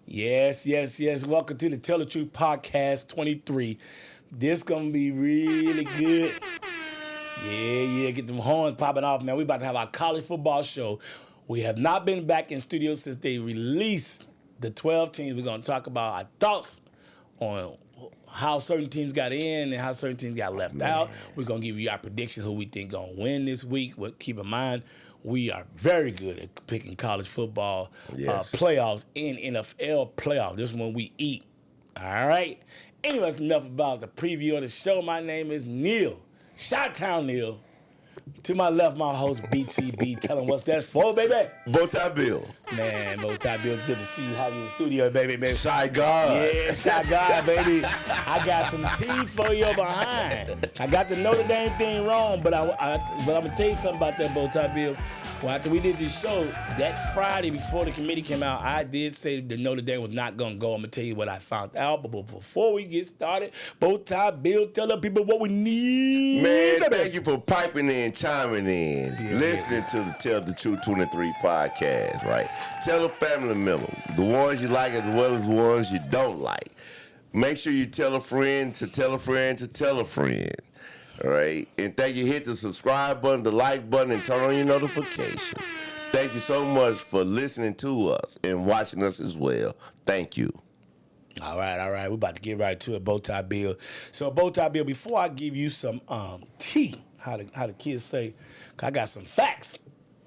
Yes. Welcome to the Tell the Truth Podcast 23. This gonna be really good. Yeah. Get them horns popping off, man. We about to have our college football show. We have not been back in studio since they released the 12 teams. We're gonna talk about our thoughts on how certain teams got in and how certain teams got left out. We're gonna give you our predictions who we think gonna win this week. But keep in mind, we are very good at picking college football playoffs and NFL playoffs. This is when we eat. All right. Anyways, enough about the preview of the show. My name is Neil, Chi-Town Neil. To my left, my host BTB. Tell him what's that for, baby. Bowtie Bill. Man, Bowtie Bill, good to see you. How you in the studio, baby. Shy God. Yeah, Shy God, baby. I got some tea for you behind. I got the Notre Dame thing wrong, but I'm gonna tell you something about that, Bowtie Bill. Well, after we did this show, that Friday before the committee came out, I did say that Notre Dame was not going to go. I'm going to tell you what I found out. But before we get started, Bowtie Bill, tell the people what we need. Man, thank you for piping in, chiming in, listening to the Tell the Truth 23 podcast, right? Tell a family member, the ones you like as well as the ones you don't like. Make sure you tell a friend to tell a friend to tell a friend. All right, and thank you. Hit the subscribe button, the like button, and turn on your notifications. Thank you so much for listening to us and watching us as well. Thank you. All right. We're about to get right to it, Bowtie Bill. So, Bowtie Bill, before I give you some tea, how the kids say, I got some facts.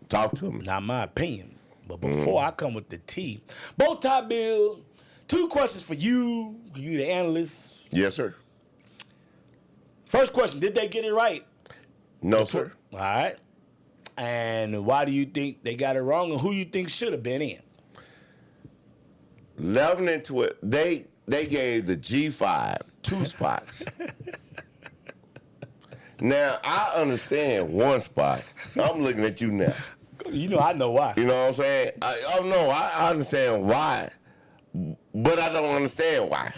Talk to me. Not my opinion, but before I come with the tea, Bowtie Bill, 2 questions for you the analyst. Yes, sir. First question, did they get it right? No, sir. All right. And why do you think they got it wrong, and who you think should have been in? 11 and 12, they gave the G5 2 spots. Now, I understand 1 spot. I'm looking at you now. You know, I know why. You know what I'm saying? I understand why, but I don't understand why.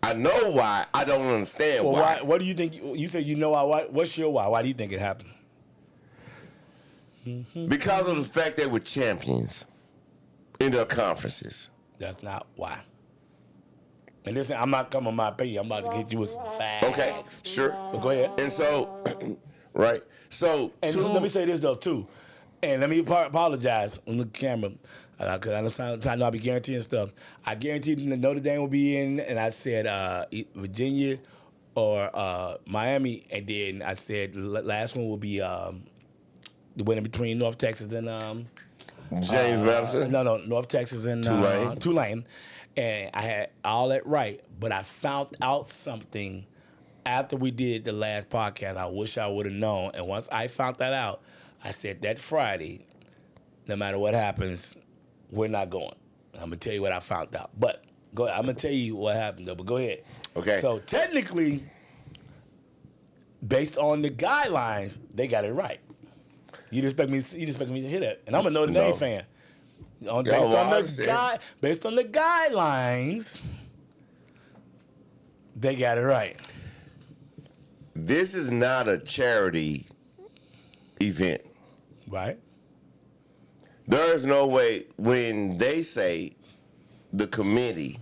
I know why. I don't understand why. What do you think? You said you know why. What's your why? Why do you think it happened? Because of the fact they were champions in their conferences. That's not why. And listen, I'm not coming with my opinion. I'm about to get you with some facts. Okay, sure. But go ahead. And so, right. So, and let me say this, though, too. And let me apologize on the camera. Because I know I'll be guaranteeing stuff. I guaranteed Notre Dame will be in, and I said Virginia or Miami, and then I said the last one will be the winner between North Texas and James Madison. No, North Texas and Tulane. And I had all that right, but I found out something after we did the last podcast. I wish I would have known, and once I found that out, I said that Friday, no matter what happens, we're not going. I'm going to tell you what I found out. But go ahead. I'm going to tell you what happened, though. But go ahead. Okay. So technically, based on the guidelines, they got it right. You expect me to hear that. And I'm a Notre Dame fan. Based on the guidelines, they got it right. This is not a charity event. Right. There is no way when they say the committee,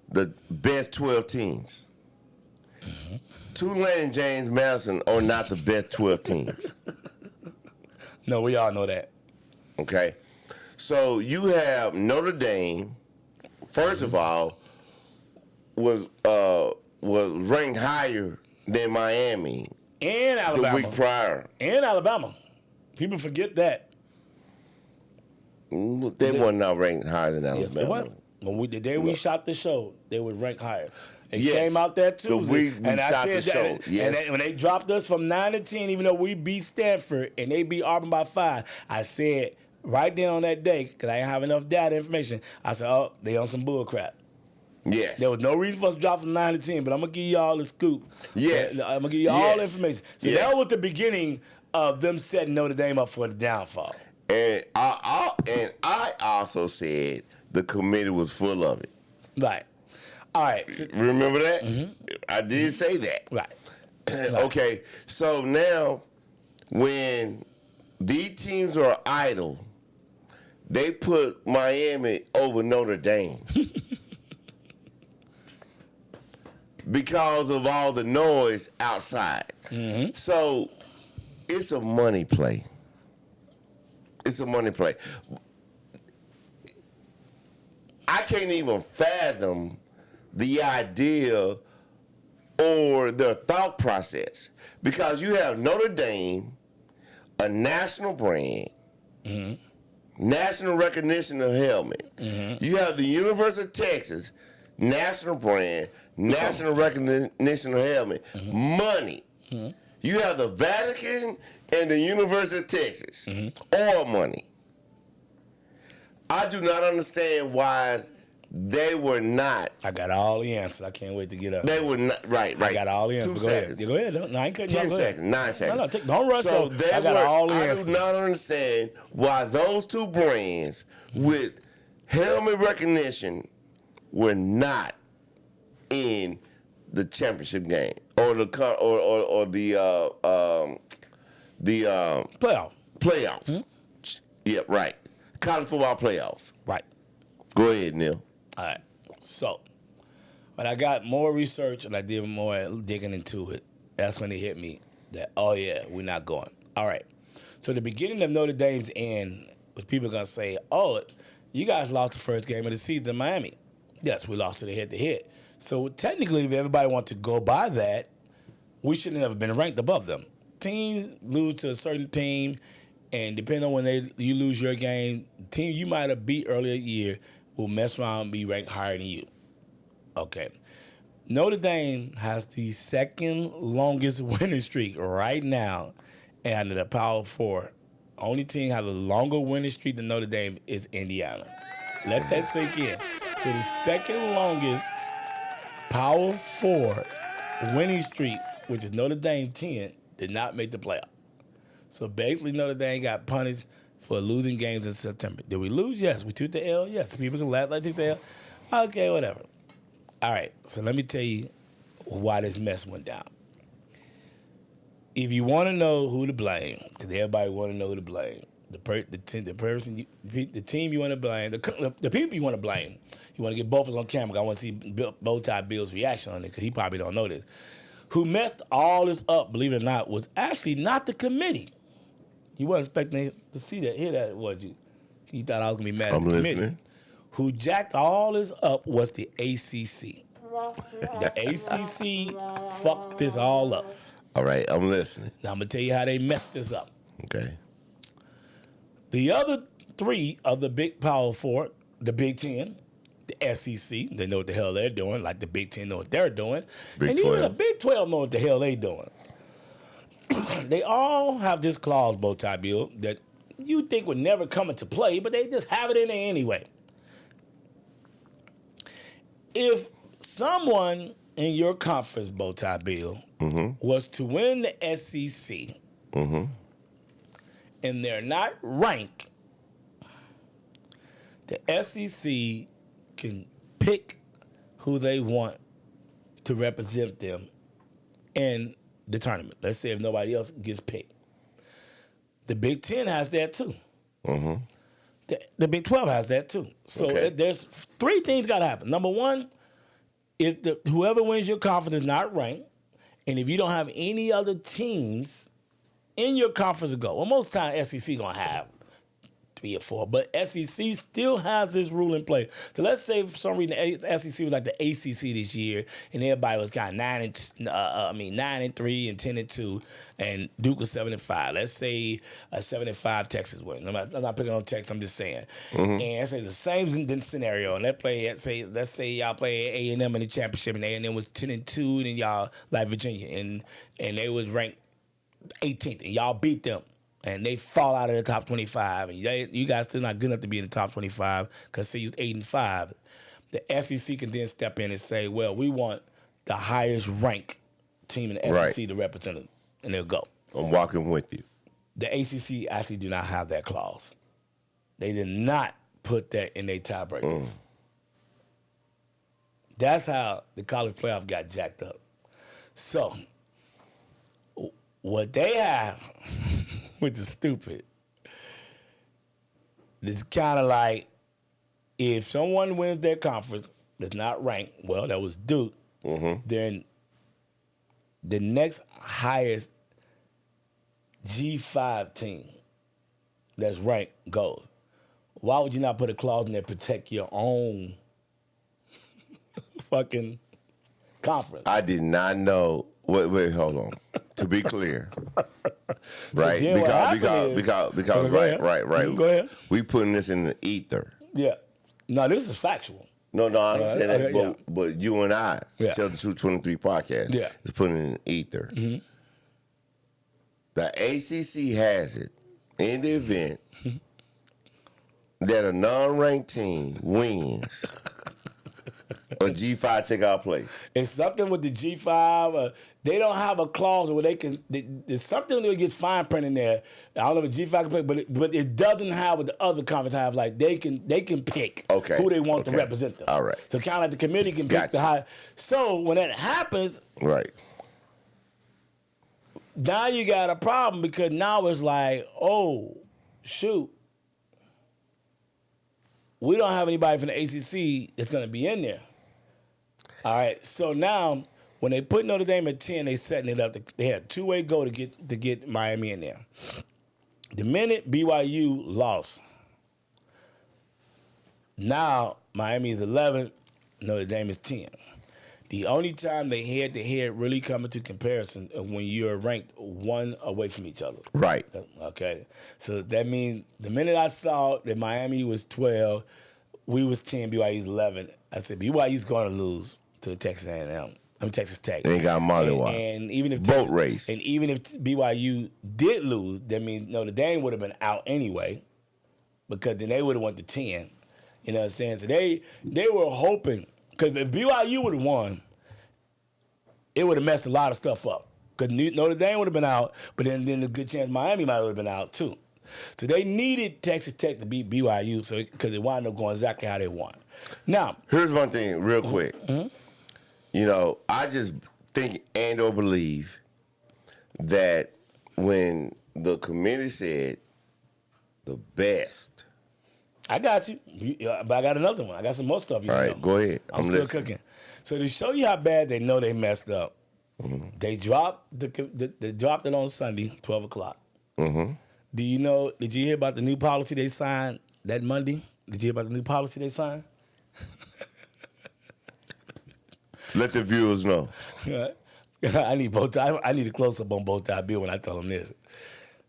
the best 12 teams, Tulane and James Madison are not the best 12 teams. No, we all know that. Okay. So you have Notre Dame, first of all, was ranked higher than Miami and Alabama the week prior. And Alabama. People forget that. They were not ranked higher than Alabama. Yes, they were. The day we shot the show, they were ranked higher. It Yes. came out that Tuesday. We shot the show. Yes. And when they dropped us from 9 to 10, even though we beat Stanford and they beat Auburn by 5, I said right then on that day, because I didn't have enough data information, I said, oh, they on some bull crap. Yes. There was no reason for us to drop from 9 to 10, but I'm going to give you all the scoop. Yes. I'm going to give you all the Yes. information. So Yes. that was the beginning of them setting Notre Dame up for the downfall. And I also said the committee was full of it. Right. All right. So, Remember that? Mm-hmm. I did say that. right. Okay, so now when these teams are idle, they put Miami over Notre Dame because of all the noise outside. Mm-hmm. So it's a money play. It's a money play. I can't even fathom the idea or the thought process because you have Notre Dame, a national brand, national recognition of helmet. You have the University of Texas, national brand, national recognition of helmet, money. You have the Vatican and the University of Texas, oil money. I do not understand why they were not. I got all the answers. I can't wait to get up. They were not. Right. I got all the answers. 2 Go seconds. ahead. Go ahead. No, I ain't cutting you off. 10 Go ahead. seconds. 9 seconds. No, don't rush. So Though. I got all the I answers. do not understand why those two brands with helmet recognition were not in the championship game or the playoffs. Yeah, right. College football playoffs. Right. Go ahead, Neil. All right. So, when I got more research and I did more digging into it, that's when it hit me that, oh, yeah, we're not going. All right. So, the beginning of Notre Dame's end, was people going to say, oh, you guys lost the first game of the season to Miami. Yes, we lost to the head-to-head. So, technically, if everybody wants to go by that, we should have never been ranked above them. Teams lose to a certain team, and depending on when you lose your game, the team you might have beat earlier year will mess around and be ranked higher than you. Okay. Notre Dame has the second longest winning streak right now, and the Power Four. Only team have a longer winning streak than Notre Dame is Indiana. Let that sink in. So the second longest Power Four winning streak, which is Notre Dame 10, did not make the playoff. So basically, Notre Dame got punished for losing games in September. Did we lose? Yes. We took the L? Yes. People can laugh like took the L. Okay, whatever. All right. So let me tell you why this mess went down. If you want to know who to blame, because everybody want to know who to blame, the team you want to blame, the people you want to blame, you want to get both of us on camera. I want to see Bowtie Bill's reaction on it because he probably don't know this. Who messed all this up, believe it or not, was actually not the committee. You wasn't expecting to hear that, was you? You thought I was going to be mad at the committee. Listening. Who jacked all this up was the ACC. The ACC fucked this all up. All right, I'm listening. Now, I'm going to tell you how they messed this up. Okay. The other three of the Big Power Four, the Big Ten, the SEC, they know what the hell they're doing, like the Big Ten know what they're doing. Big 12. Even the Big 12 know what the hell they're doing. They all have this clause, Bowtie Bill, that you think would never come into play, but they just have it in there anyway. If someone in your conference, Bowtie Bill, was to win the SEC and they're not ranked, the SEC can pick who they want to represent them in the tournament. Let's say if nobody else gets picked. The Big Ten has that too. The Big 12 has that too. So there's three things got to happen. Number one, if whoever wins your conference is not ranked, and if you don't have any other teams in your conference to go, well, most times SEC going to have 3 or 4, but SEC still has this rule in play. So let's say for some reason the SEC was like the ACC this year, and everybody was kind of 9-3 and 10-2, and Duke was 7-5. Let's say a 7-5 Texas win. I'm not picking on Texas. I'm just saying. And let's say it's the same scenario. And let's say y'all play A&M in the championship, and A&M was 10-2, and y'all like Virginia, and they was ranked 18th, and y'all beat them. And they fall out of the top 25, and you guys still not good enough to be in the top 25 because say you was 8-5. The SEC can then step in and say, well, we want the highest ranked team in the SEC to represent them, and they'll go. I'm walking with you. The ACC actually do not have that clause. They did not put that in their tiebreakers. That's how the college playoff got jacked up. So what they have, which is stupid, it's kind of like if someone wins their conference that's not ranked, well, that was Duke, then the next highest G5 team that's ranked goes. Why would you not put a clause in there to protect your own fucking conference? I did not know. Wait, hold on. To be clear, right? Because right. Go ahead. We putting this in the ether. Yeah. No, this is factual. No, I understand that. Okay, But you and I, Tell the Truth 23 podcast, is putting it in the ether. The ACC has it in the event that a non-ranked team wins. A G5 take our place. It's something with the G5. They don't have a clause where they can. There's something that gets fine print in there. I don't know if a G5 can play, but it doesn't have what the other conference have. Like they can pick who they want to represent them. All right. So kind of like the committee can pick the high. So when that happens, right. Now you got a problem because now it's like, oh, shoot. We don't have anybody from the ACC that's going to be in there. All right, so now when they put Notre Dame at 10, they setting it up. They had a two-way go to get Miami in there. The minute BYU lost, now Miami is 11, Notre Dame is 10. The only time they head-to-head really come into comparison is when you're ranked one away from each other. Right. Okay. So that means the minute I saw that Miami was 12, we was 10, BYU's 11, I said BYU's going to lose to Texas A&M. Texas Tech. They got Molly and even if boat race. And even if BYU did lose, that means Notre Dame would have been out anyway, because then they would have went to 10. You know what I'm saying? So they were hoping, because if BYU would have won, it would have messed a lot of stuff up. Because Notre Dame would have been out, but then a good chance Miami might have been out too. So they needed Texas Tech to beat BYU, because it wound up going exactly how they want. Now, here's one thing, real quick. You know, I just think and/or believe that when the committee said the best. I got you, but I got another one. I got some more stuff. All right, go ahead. I'm still cooking. So to show you how bad they know they messed up, they dropped they dropped it on Sunday, 12 o'clock. Do you know? Did you hear about the new policy they signed that Monday? Did you hear about the new policy they signed? Let the viewers know. I need a close up on both sides Bill when I tell them this.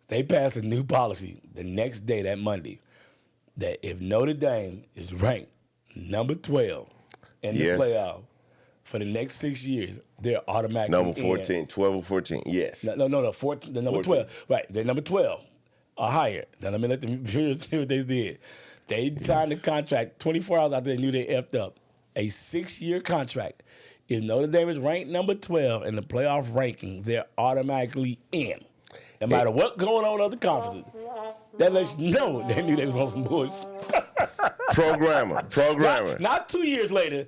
They passed a new policy the next day, that Monday, that if Notre Dame is ranked number 12 in the playoff for the next 6 years, they're automatically number 14, in. 12 or 14, yes. No, 14, the number 12. Right, they're number 12 or higher. Now let me let the viewers see what they did. They signed a contract 24 hours after they knew they effed up. A 6-year contract. If Notre Dame is ranked number 12 in the playoff ranking, they're automatically in. No matter what's going on in other conferences. That lets you know they knew they was on some bullshit. Programmer. Not 2 years later,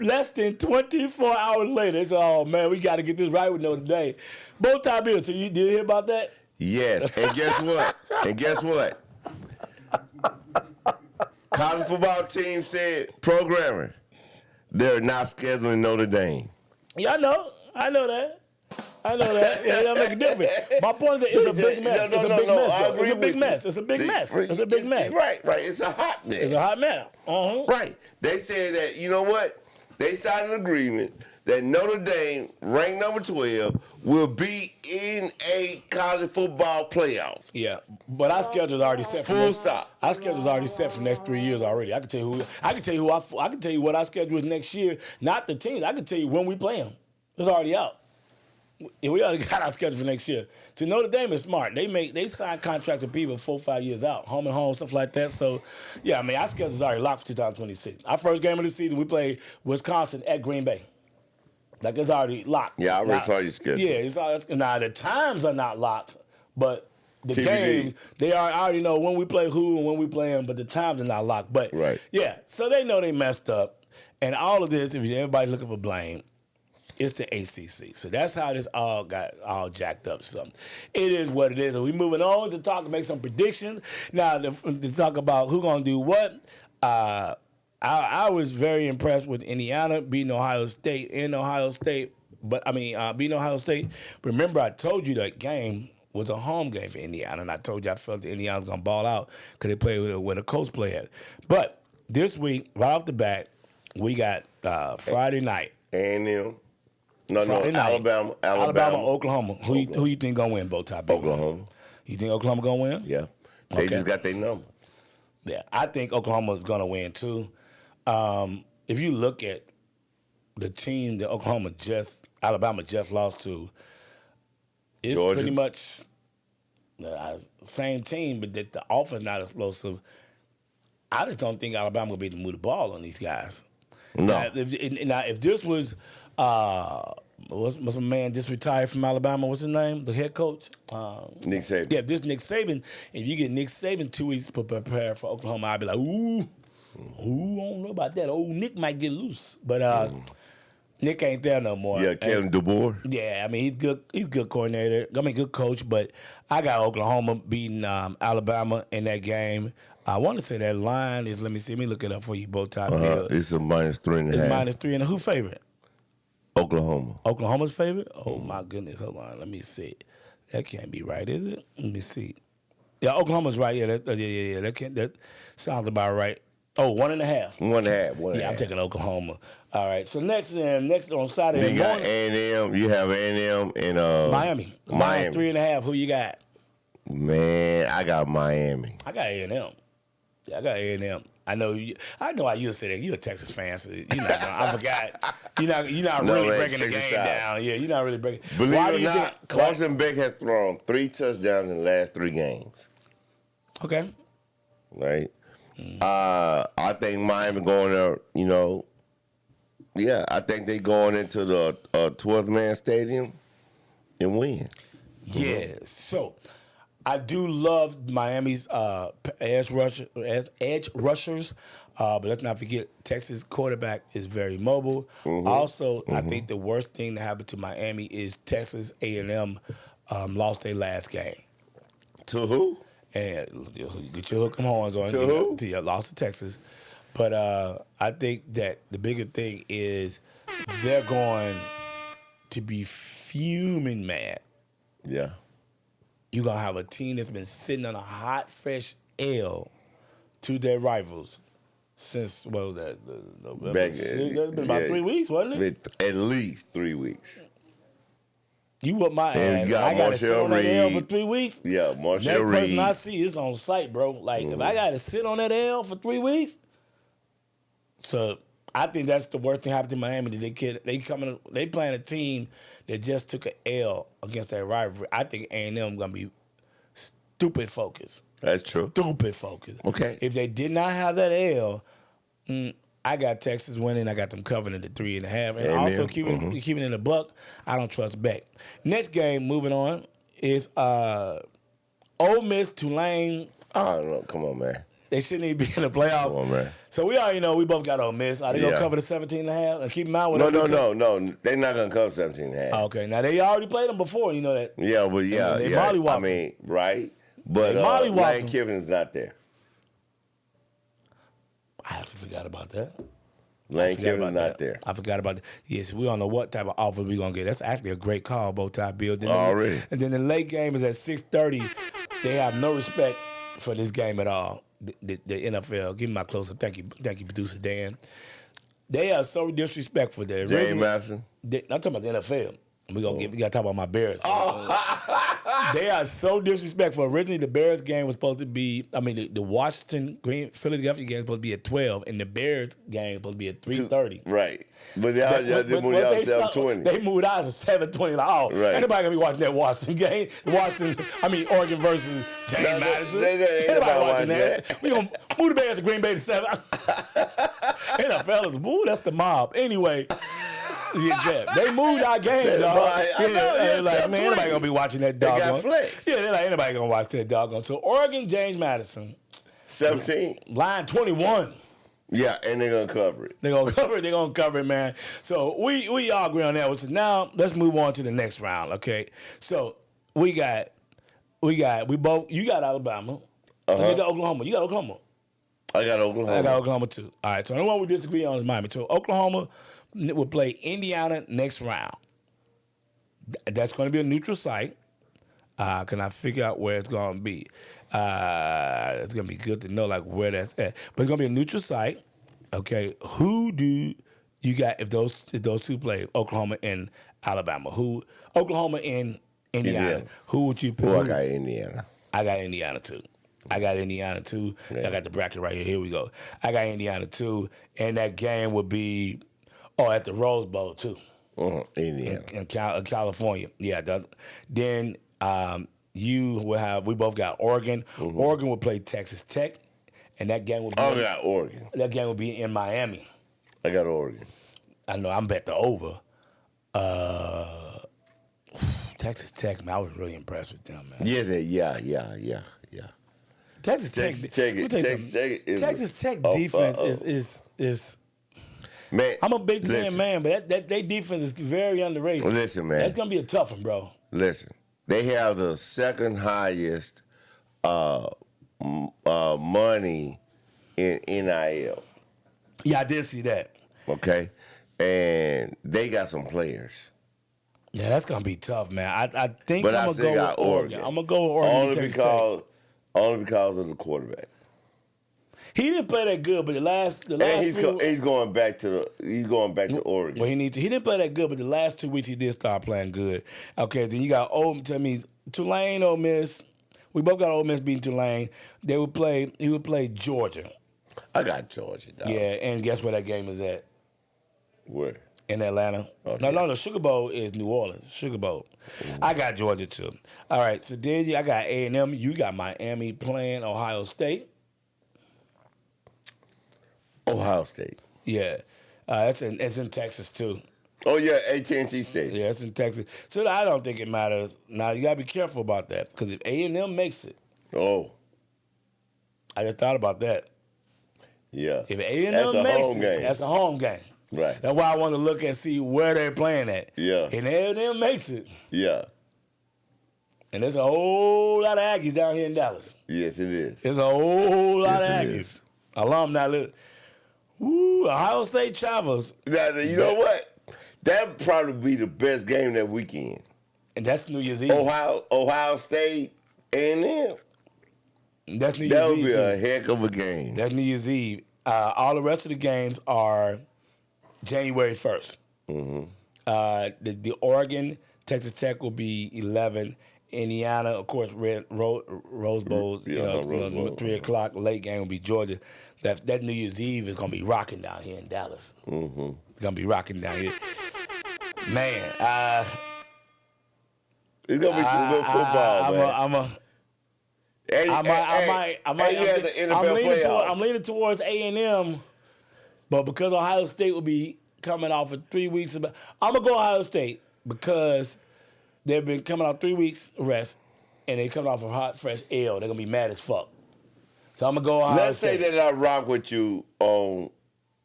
less than 24 hours later, they said, oh, man, we got to get this right with Notre Dame. Both time Bill, so did you hear about that? Yes, and guess what? College football team said, programmer, they're not scheduling Notre Dame. Yeah, I know that. Yeah, that'll make a difference. My point is, it's a big mess. It's a big mess. It's a big mess. Right. It's a hot mess. It's a hot mess. Right. They said that, you know what? They signed an agreement that Notre Dame, ranked number 12, will be in a college football playoff. Yeah, but our schedule's already set. Full stop. Our schedule's already set for the next 3 years already. I can tell you what our schedule is next year. Not the teams. I can tell you when we play them. It's already out. We already got our schedule for next year. So Notre Dame is smart. They sign contracts with people 4 or 5 years out, home and home, stuff like that. So, yeah, I mean, our schedule's already locked for 2026. Our first game of the season, we play Wisconsin at Green Bay. Like, it's already locked. Yeah, I already saw your schedule. Yeah, now the times are not locked, but the TBD. games, I already know when we play who and when we play them, but the times are not locked. But, right. Yeah, so they know they messed up. And all of this, if everybody's looking for blame, It's the ACC. So that's how this all got all jacked up. So it is what it is. We moving on to talk and make some predictions. Now to talk about who gonna do what. I was very impressed with Indiana beating Ohio State in Ohio State. But beating Ohio State. Remember, I told you that game was a home game for Indiana, and I told you I felt that Indiana was gonna ball out because they played with a coach play at. But this week, right off the bat, we got Friday night. A&M. Friday night, Alabama, Oklahoma. Who you think gonna win, Bowtie? Oklahoma. You think Oklahoma gonna win? Yeah. They just got their number. Yeah, I think Oklahoma is gonna win too. If you look at the team that Alabama just lost to, it's Georgia. pretty much the same team, but that the offense not explosive. I just don't think Alabama will be able to move the ball on these guys. No. Now, if this was what's my man just retired from Alabama? What's his name? The head coach? Nick Saban. Yeah, if this Nick Saban, if you get Nick Saban 2 weeks to prepare for Oklahoma, I'd be like, ooh, I don't know about that. Old Nick might get loose, but Nick ain't there no more. Yeah, Kevin DeBoer. Yeah, I mean he's good. He's a good coordinator. I mean good coach. But I got Oklahoma beating Alabama in that game. I want to say that line is. Let me look it up for you, Bowtie. It's a -3.5. It's -3, and who favorite? Oklahoma. Oklahoma's favorite? Oh my goodness! Hold on, let me see. That can't be right, is it? Let me see. Yeah, Oklahoma's right. Yeah, that sounds about right. Oh, 1.5. 1.5. Yeah, I'm taking Oklahoma. All right. So next on Saturday You got morning, A&M. You have A&M and Miami. Miami. -3.5. Who you got? Man, I got Miami. I got A&M. Yeah, I got A&M. I know why you said that. You're a Texas fan, so you're not gonna, I forgot. You're not No, really man, breaking the check this game out. down. Yeah, you're not really breaking. Believe Why it do or you not, think? Carson Beck has thrown 3 touchdowns in the last 3 games. Okay. Right? I think Miami going there, I think they going into the 12th man stadium and win. Yeah. So I do love Miami's edge rushers, but let's not forget Texas quarterback is very mobile. Also, I think the worst thing that happened to Miami is Texas A&M lost their last game. To who? And get your hook 'em horns on. To who? Lost to Texas. But I think that the bigger thing is they're going to be fuming mad. Yeah. You're going to have a team that's been sitting on a hot, fresh L to their rivals since, what was that? It's been about 3 weeks, wasn't it? At least 3 weeks. You whoop my And ass. you got I got to sit Marshall on that L for Reed. 3 weeks. Yeah, Marshall Next person Reed. I see is on site, bro. Like, if I got to sit on that L for 3 weeks, so I think that's the worst thing happened to Miami. They playing a team that just took an L against their rivalry. I think A&M gonna be stupid focused. That's true. Stupid focused. Okay. If they did not have that L, I got Texas winning. I got them covering at the 3.5, and A&M, also keeping it in the buck. I don't trust Beck. Next game, moving on, is Ole Miss Tulane. Oh, no, come on, man. They shouldn't even be in the playoff. Come on, man. So we already know we both got Ole Miss. Are they gonna Yeah. cover the 17.5? And keep in mind No. They're not going to cover 17.5. Oh, okay, now they already played them before. You know that. Yeah, but they mollywopped I mean, right? But They mollywopped Lane them. Kiffin's not there. I actually forgot about that. Lane Forgot Kiffin's about not that. there. I forgot about that. Yes, we don't know what type of offer we're gonna get. That's actually a great call, Bowtie Bill. Then Already. And then the late game is at 6:30. They have no respect for this game at all. The NFL. Give me my close up. Thank you, producer Dan. They are so disrespectful. James Madison. I'm talking about the NFL. We gotta talk about my Bears. They are so disrespectful. Originally, the Bears game was supposed to be. The Washington Philadelphia game was supposed to be at 12, and the Bears game was supposed to be at 3:30. Right. But they moved out to 7:20. They moved out to 7:20. Like, oh, Right. ain't nobody gonna be watching that Washington game. Oregon versus James Madison. Ain't nobody watching that. We gonna move the Bears to Green Bay to 7. NFL is boo. That's the mob. Anyway. Yeah, they moved our game, dog. They're like, man, anybody gonna be watching that doggone. They got flex. Yeah, they're like, anybody gonna watch that doggone. So Oregon, James Madison, 17. line 21. Yeah, and they're gonna cover it. They're gonna cover it. They're gonna cover it, man. So we all agree on that. So now let's move on to the next round. Okay. So we both. You got Alabama. You got Oklahoma. You got Oklahoma. I got Oklahoma. I got Oklahoma too. All right. So the one we disagree on is Miami. So Oklahoma will play Indiana next round. That's going to be a neutral site. Can I figure out where it's going to be? It's going to be good to know like where that's at. But it's going to be a neutral site. Okay. Who do you got if those two play Oklahoma and Alabama? Oklahoma and Indiana. Who would you pick? Well, I got Indiana. I got Indiana too. I got the bracket right here. Here we go. I got Indiana too. And that game would be at the Rose Bowl too. Indiana. In California. Yeah. Then you will have, we both got Oregon. Oregon will play Texas Tech. And that game will be. I got Oregon. That game will be in Miami. I got Oregon. I know. I'm bet the over. Texas Tech, man. I was really impressed with them, man. Yeah. Texas Tech defense is. Man, I'm a big fan, man, but that they defense is very underrated. Listen, man. That's gonna be a tough one, bro. Listen, they have the second highest money in NIL. Yeah, I did see that. Okay, and they got some players. Yeah, that's gonna be tough, man. I think But I'm I gonna still go got with Oregon. I'm gonna go with Oregon. Only because of the quarterback. He didn't play that good, but the last And he's going back to Oregon. Well, he didn't play that good, but the last 2 weeks he did start playing good. Okay, then you got Tulane, Ole Miss. We both got Ole Miss beating Tulane. He would play Georgia. I got Georgia, dog. Yeah, and guess where that game is at? Where? In Atlanta. Okay. No, the Sugar Bowl is New Orleans. Sugar Bowl. I got Georgia too. All right, so then I got A&M. You got Miami playing Ohio State. Ohio State. Yeah, it's in Texas too. Oh yeah, AT&T Stadium. Yeah, it's in Texas. So I don't think it matters. Now you gotta be careful about that because if A&M makes it, I just thought about that. Yeah. If A&M That's a makes home it, game. that's a home game. Right. That's why I want to look and see where they're playing at. Yeah. And A&M makes it, Yeah. and there's a whole lot of Aggies down here in Dallas. Yes, it is. There's a whole lot Yes, of it Aggies. is. Alumni. Ohio State Chavos. Now, you know what? That'd probably be the best game that weekend. And that's New Year's Eve. Ohio State A&M. That's New Year's That would Eve. be too. a heck of a game. That's New Year's Eve. All the rest of the games are January 1st. The Oregon, Texas Tech will be 11. Indiana, of course, Rose Bowls, Rose Bowl. 3 o'clock. Late game will be Georgia. That New Year's Eve is going to be rocking down here in Dallas. It's going to be rocking down here. Man, It's gonna be some good football, man. I'm leaning towards A&M, but because Ohio State will be coming off of 3 weeks, I'm gonna go Ohio State because they've been coming off 3 weeks rest, and they coming off a hot, fresh L. They're gonna be mad as fuck. So I'm gonna go Ohio Let's State. say that I rock with you on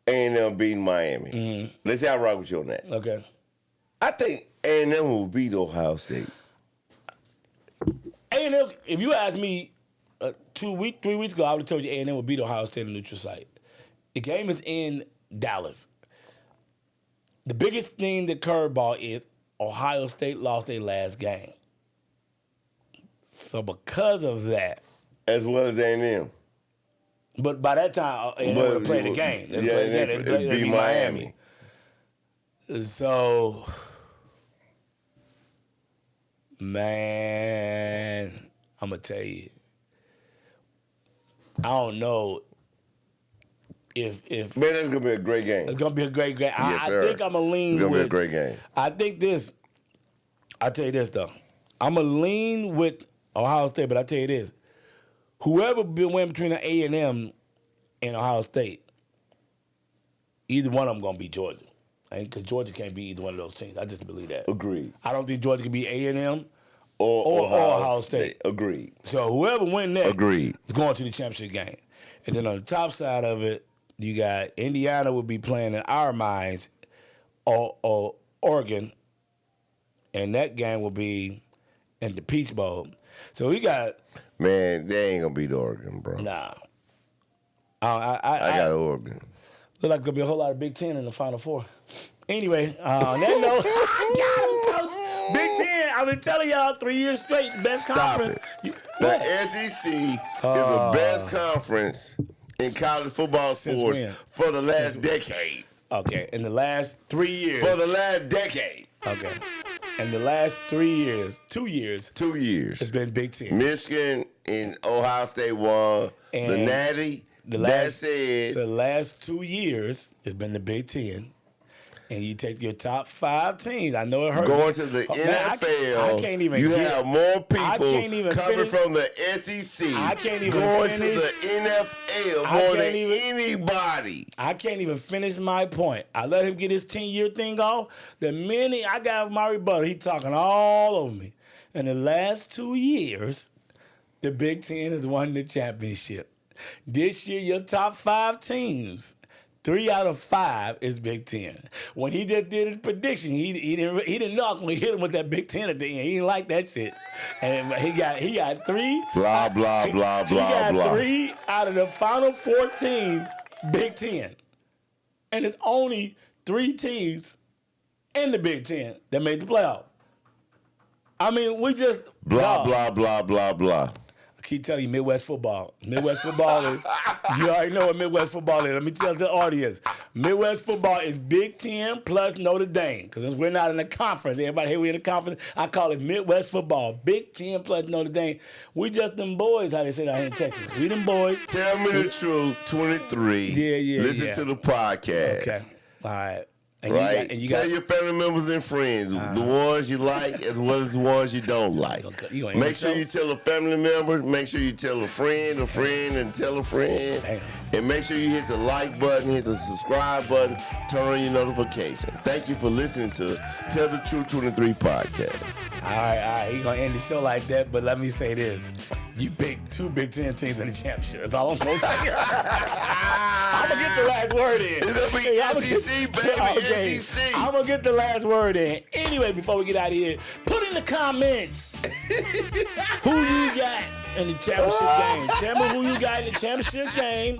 A&M beating Miami. Let's say I rock with you on that. Okay. I think A&M will beat Ohio State. A&M. If you asked me 3 weeks ago, I would have told you A&M would beat Ohio State on the neutral site. The game is in Dallas. The biggest thing, the curveball, is Ohio State lost their last game. So because of that, As well as A&M. but by that time, A&M would have played the game. It'd be Miami. So, man, I'm going to tell you, I don't know if Man, that's gonna be a great game. it's gonna be a great game. Yes, I sir. think I'm gonna lean. It's gonna with, be a great game. I think this. I tell you this though, I'm gonna lean with Ohio State, but I tell you this: whoever win between the A&M and Ohio State, either one of them gonna beat Georgia. Because Georgia can't beat either one of those teams. I just believe that. Agreed. I don't think Georgia can beat A&M Or Ohio State. Agreed. So whoever win that Agreed. is going to the championship game. And then on the top side of it, You got Indiana will be playing in our minds, or Oregon, and that game will be in the Peach Bowl. So we got. Man, they ain't gonna beat Oregon, bro. Nah. I got Oregon. Look like there'll be a whole lot of Big Ten in the Final Four. Anyway, on that note, I got him, Coach. Big Ten, I've been telling y'all 3 years straight, best conference. The SEC is the best conference in college football sports for the last decade. Okay, in the last 3 years. For the last decade. Okay. In the last 3 years, 2 years. 2 years. It's been Big Ten. Michigan and Ohio State won the Natty. So the last 2 years, it's been the Big Ten. And you take your top 5 teams. I know it hurts. Going to the NFL, I can't even have more people coming from the SEC. I can't even going finish. To the NFL more than anybody. I can't even finish my point. I let him get his 10-year thing off. The minute I got my rebuttal, he talking all over me. In the last 2 years, the Big Ten has won the championship. This year, your top 5 teams, 3 out of 5 is Big Ten. When he just did his prediction, he didn't know I was going to hit him with that Big Ten at the end. He didn't like that shit. And he got 3. Blah, blah, blah, he blah, got blah. 3 out of the final 14 Big Ten. And it's only 3 teams in the Big Ten that made the playoff. I mean, we just... Blah, blah, blah, blah, blah. I keep telling you, Midwest football. Midwest football is, you already know what Midwest football is. Let me tell the audience. Midwest football is Big Ten plus Notre Dame. Because since we're not in a conference, everybody here, we're in a conference, I call it Midwest football. Big Ten plus Notre Dame. We just them boys, how they say that here in Texas. We them boys. Tell me the truth, 23. Yeah. Listen to the podcast. Okay. All right. And right? You Tell your family members and friends, the ones you like as well as the ones you don't like. Make sure you tell a family member, make sure you tell a friend, and tell a friend. Damn. And make sure you hit the like button, hit the subscribe button, turn on your notification. Thank you for listening to Tell the Truth 23 podcast. All right. He's going to end the show like that, but let me say this. You picked 2 Big Ten teams in the championship. That's all I'm going to say. I'm going to get the last word in. It'll be SEC, baby, okay. SEC. I'm going to get the last word in. Anyway, before we get out of here, put in the comments who you got in the championship game. Tell me who you got in the championship game.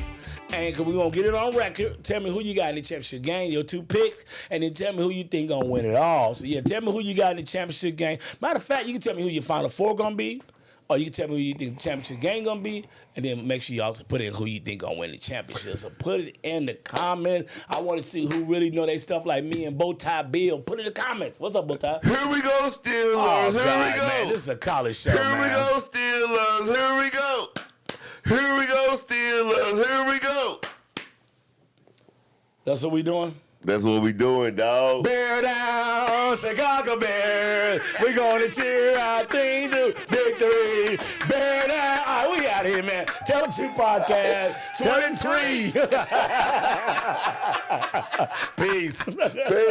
And because we're going to get it on record, tell me who you got in the championship game, your 2 picks, and then tell me who you think going to win it all. So, yeah, tell me who you got in the championship game. Matter of fact, you can tell me who your Final Four going to be, or you can tell me who you think the championship game going to be, and then make sure you also put in who you think going to win the championship. So put it in the comments. I want to see who really know their stuff like me and Bowtie Bill. Put it in the comments. What's up, Bowtie? Here we go, Steelers. Oh, Here God, we go. man, this is a college show, Here we go, Steelers. Here we go. Here we go, Steelers. Here we go. That's what we doing? That's what we doing, dog. Bear down, Chicago Bears. We're going to cheer our team to victory. Bear down. All right, we out here, man. Tell the Truth Podcast 23. Peace. Peace.